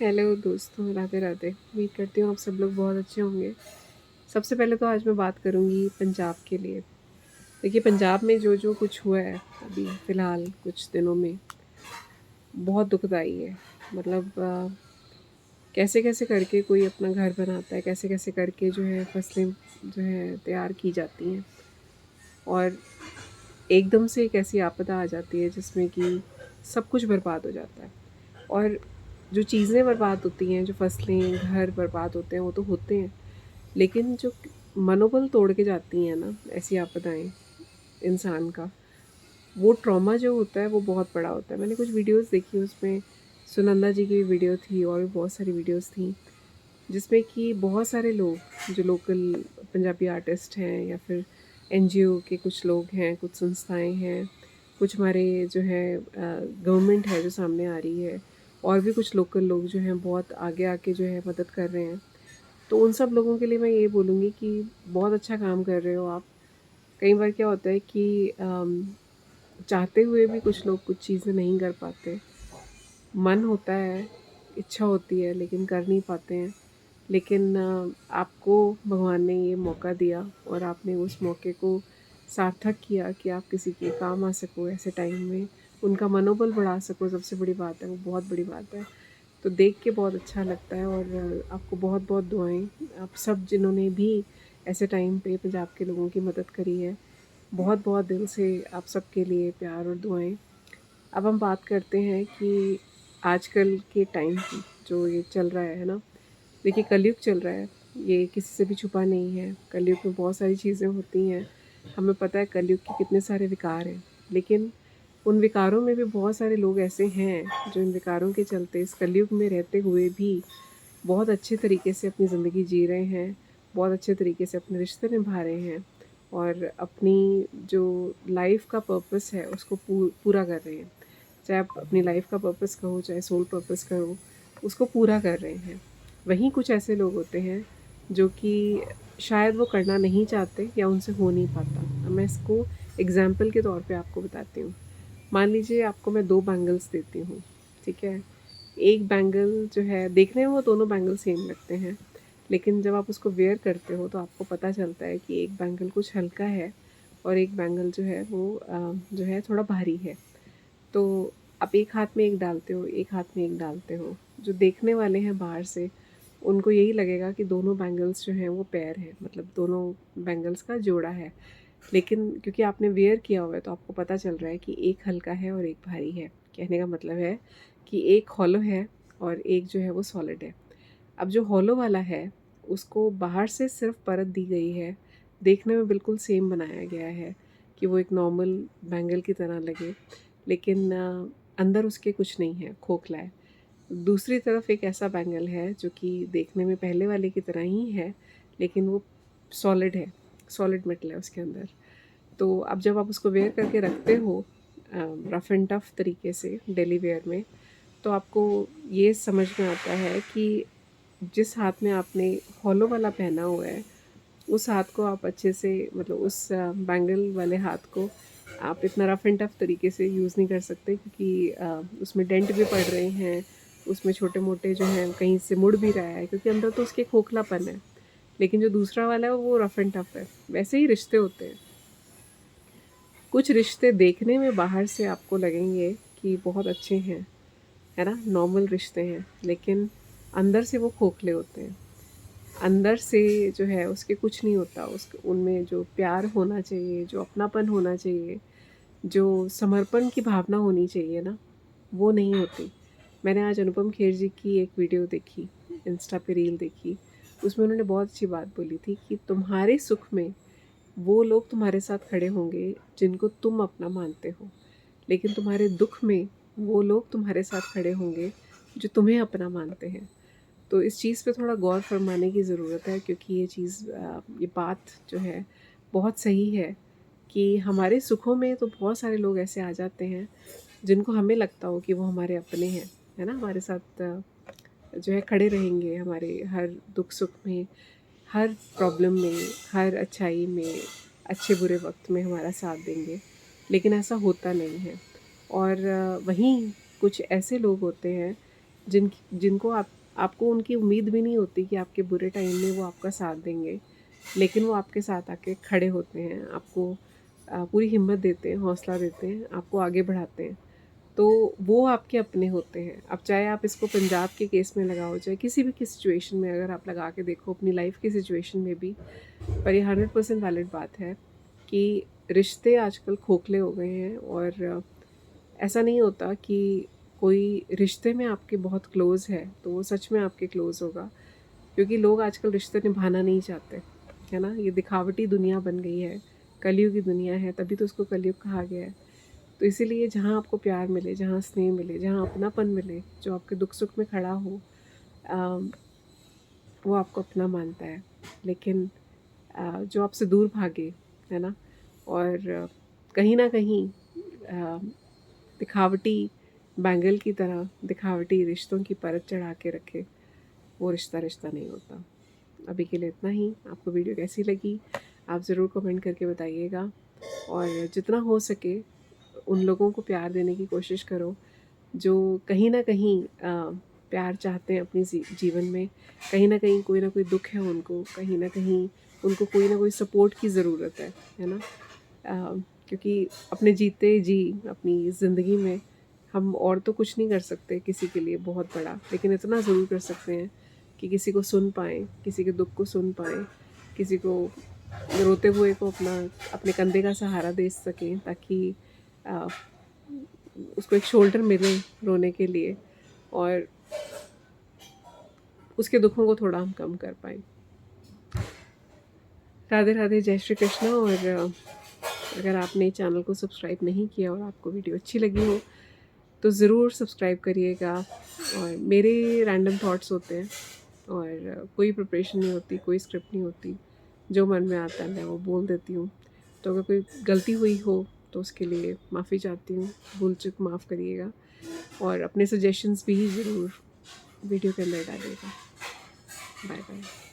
Hello दोस्तों, राधे राधे। उम्मीद करती हूँ आप सब लोग बहुत अच्छे होंगे। सबसे पहले तो आज मैं बात करूँगी पंजाब के लिए। देखिए, पंजाब में जो कुछ हुआ है अभी फ़िलहाल कुछ दिनों में, बहुत दुखदाई है। मतलब कैसे-कैसे करके कोई अपना घर बनाता है, कैसे-कैसे करके जो है फसलें जो है तैयार की जाती हैं और एकदम से एक ऐसी आपदा आ जाती है जिसमें कि सब कुछ बर्बाद हो जाता है। और जो चीज़ें बर्बाद होती हैं, जो फसलें, घर बर्बाद होते हैं, वो तो होते हैं। लेकिन जो मनोबल तोड़ के जाती हैं ना ऐसी आपदाएँ इंसान का, वो ट्रॉमा जो होता है वो बहुत बड़ा होता है। मैंने कुछ वीडियोज़ देखी, उसमें सुनंदा जी की वीडियो थी और भी बहुत सारी वीडियोज़ थी, जिसमें कि बहुत सारे लोग जो लोकल पंजाबी आर्टिस्ट हैं या फिर एनजीओ के कुछ लोग हैं, कुछ संस्थाएँ हैं, कुछ हमारे जो है गवर्नमेंट है जो सामने आ रही है, और भी कुछ लोकल लोग जो हैं बहुत आगे आके जो है मदद कर रहे हैं। तो उन सब लोगों के लिए मैं ये बोलूँगी कि बहुत अच्छा काम कर रहे हो आप। कई बार क्या होता है कि चाहते हुए भी कुछ लोग कुछ चीज़ें नहीं कर पाते। मन होता है, इच्छा होती है लेकिन कर नहीं पाते हैं। लेकिन आपको भगवान ने ये मौका दिया और आपने उस मौके को सार्थक किया कि आप किसी के काम आ सको ऐसे टाइम में, उनका मनोबल बढ़ा सको, सबसे बड़ी बात है, वो बहुत बड़ी बात है। तो देख के बहुत अच्छा लगता है और आपको बहुत-बहुत दुआएँ। आप सब जिन्होंने भी ऐसे टाइम पे पंजाब के लोगों की मदद करी है, बहुत-बहुत दिल से आप सबके लिए प्यार और दुआएँ। अब हम बात करते हैं कि आजकल के टाइम की जो ये चल रहा है ना? देखिए, कलयुग चल रहा है, ये किसी से भी छुपा नहीं है। कलयुग में बहुत सारी चीज़ें होती हैं, हमें पता है कलयुग के कितने सारे विकार हैं। लेकिन उन विकारों में भी बहुत सारे लोग ऐसे हैं, जो इन विकारों के चलते इस कलयुग में रहते हुए भी बहुत अच्छे तरीके से अपनी ज़िंदगी जी रहे हैं, बहुत अच्छे तरीके से अपने रिश्ते निभा रहे हैं और अपनी जो लाइफ़ का पर्पस है, उसको पूरा कर रहे हैं। चाहे आप अपनी लाइफ़ का पर्पस कहो, चाहे सोल पर्पस कहो, उसको पूरा कर रहे हैं। वहीं कुछ ऐसे लोग होते हैं जो कि शायद वो करना नहीं चाहते या उनसे हो नहीं पाता। अब मैं इसको एग्ज़ाम्पल के तौर पे आपको बताती हूँ। मान लीजिए आपको मैं 2 बैंगल्स देती हूँ, ठीक है? एक बैंगल जो है देखने में वो दोनों बैंगल सेम लगते हैं, लेकिन जब आप उसको वियर करते हो तो आपको पता चलता है कि एक बैंगल कुछ हल्का है और एक बैंगल जो है वो जो है थोड़ा भारी है। तो आप एक हाथ में एक डालते हो, एक हाथ में एक डालते हो। जो देखने वाले हैं बाहर से, उनको यही लगेगा कि दोनों बैंगल्स जो हैं वो पेयर हैं, मतलब दोनों बैंगल्स का जोड़ा है। लेकिन क्योंकि आपने वियर किया हुआ है तो आपको पता चल रहा है कि एक हल्का है और एक भारी है। कहने का मतलब है कि एक हॉलो है और एक जो है वो सॉलिड है। अब जो हॉलो वाला है, उसको बाहर से सिर्फ़ परत दी गई है, देखने में बिल्कुल सेम बनाया गया है कि वो एक नॉर्मल बैंगल की तरह लगे, लेकिन अंदर उसके कुछ नहीं है, खोखला है। दूसरी तरफ एक ऐसा बैंगल है जो कि देखने में पहले वाले की तरह ही है, लेकिन वो सॉलिड है, सॉलिड मेटल है उसके अंदर। तो अब जब आप उसको वेयर करके रखते हो रफ़ एंड टफ़ तरीके से डेली वेयर में, तो आपको ये समझ में आता है कि जिस हाथ में आपने हॉलो वाला पहना हुआ है, उस हाथ को आप अच्छे से, मतलब उस बैंगल वाले हाथ को आप इतना रफ़ एंड टफ़ तरीके से यूज़ नहीं कर सकते, क्योंकि उसमें डेंट भी पड़ रहे हैं, उसमें छोटे-मोटे जो हैं कहीं से मुड़ भी रहा है, क्योंकि अंदर तो उसके खोखलापन है। लेकिन जो दूसरा वाला है वो रफ़ एंड टफ़ है। वैसे ही रिश्ते होते हैं। कुछ रिश्ते देखने में बाहर से आपको लगेंगे कि बहुत अच्छे हैं, है ना? नॉर्मल रिश्ते हैं, लेकिन अंदर से वो खोखले होते हैं। अंदर से जो है उसके कुछ नहीं होता, उस उनमें जो प्यार होना चाहिए, जो अपनापन होना चाहिए, जो समर्पण की भावना होनी चाहिए ना, वो नहीं होती। मैंने आज अनुपम खेर जी की एक वीडियो देखी, इंस्टा पे रील देखी, उसमें उन्होंने बहुत अच्छी बात बोली थी कि तुम्हारे सुख में वो लोग तुम्हारे साथ खड़े होंगे जिनको तुम अपना मानते हो, लेकिन तुम्हारे दुख में वो लोग तुम्हारे साथ खड़े होंगे जो तुम्हें अपना मानते हैं। तो इस चीज़ पे थोड़ा गौर फरमाने की ज़रूरत है, क्योंकि ये चीज़ ये बात जो है बहुत सही है कि हमारे सुखों में तो बहुत सारे लोग ऐसे आ जाते हैं जिनको हमें लगता हो कि वो हमारे अपने हैं, है ना? हमारे साथ जो है खड़े रहेंगे हमारे हर दुख-सुख में, हर प्रॉब्लम में, हर अच्छाई में, अच्छे-बुरे वक़्त में हमारा साथ देंगे। लेकिन ऐसा होता नहीं है और वहीं कुछ ऐसे लोग होते हैं जिनको आपको उनकी उम्मीद भी नहीं होती कि आपके बुरे टाइम में वो आपका साथ देंगे, लेकिन वो आपके साथ आके खड़े होते हैं, आपको पूरी हिम्मत देते हैं, हौसला देते हैं, आपको आगे बढ़ाते हैं। तो वो आपके अपने होते हैं। अब चाहे आप इसको पंजाब के केस में लगाओ, चाहे किसी भी की सिचुएशन में अगर आप लगा के देखो अपनी लाइफ की सिचुएशन में भी, पर ये 100% वैलिड बात है कि रिश्ते आजकल खोखले हो गए हैं। और ऐसा नहीं होता कि कोई रिश्ते में आपके बहुत क्लोज़ है तो वो सच में आपके क्लोज़ होगा, क्योंकि लोग आजकल रिश्ते निभाना नहीं चाहते, है ना? ये दिखावटी दुनिया बन गई है, कलयुग की दुनिया है, तभी तो उसको कलयुग कहा गया है। तो इसीलिए जहाँ आपको प्यार मिले, जहाँ स्नेह मिले, जहाँ अपनापन मिले, जो आपके दुख-सुख में खड़ा हो, अ, वो आपको अपना मानता है। लेकिन जो आपसे दूर भागे, है ना? और कहीं न कहीं अ, दिखावटी बैंगल की तरह दिखावटी रिश्तों की परत चढ़ा के रखे, वो रिश्ता रिश्ता नहीं होता। अभी के लिए इतना ही। आपको वीडियो कैसी लगी आप ज़रूर कमेंट करके बताइएगा, और जितना हो सके उन लोगों को प्यार देने की कोशिश करो जो कहीं न कहीं प्यार चाहते हैं अपनी जीवन में। कहीं न कहीं कोई ना कोई दुःख है उनको, कहीं न कहीं उनको कोई ना कोई सपोर्ट की ज़रूरत है ना? क्योंकि अपने जीते जी अपनी ज़िंदगी में हम और तो कुछ नहीं कर सकते किसी के लिए बहुत बड़ा, लेकिन इतना ज़रूर कर सकते हैं कि किसी को सुन पाएँ, किसी के दुःख को सुन पाएँ, किसी को रोते हुए को अपने कंधे का सहारा दे सकें, ताकि अ, उसको एक शोल्डर मिले रोने के लिए, और उसके दुखों को थोड़ा हम कम कर पाएँ। राधे राधे, जय श्री कृष्ण। और अगर आपने चैनल को सब्सक्राइब नहीं किया और आपको वीडियो अच्छी लगी हो तो ज़रूर सब्सक्राइब करिएगा। और मेरे रैंडम थॉट्स होते हैं, और कोई प्रिपरेशन नहीं होती, कोई स्क्रिप्ट नहीं होती, जो मन में आता है मैं वो बोल देती हूँ। तो अगर कोई गलती हुई हो तो उसके लिए माफ़ी चाहती हूँ, भूल चूक माफ़ करिएगा, और अपने सजेशंस भी ज़रूर वीडियो के अंदर डालिएगा। Bye bye.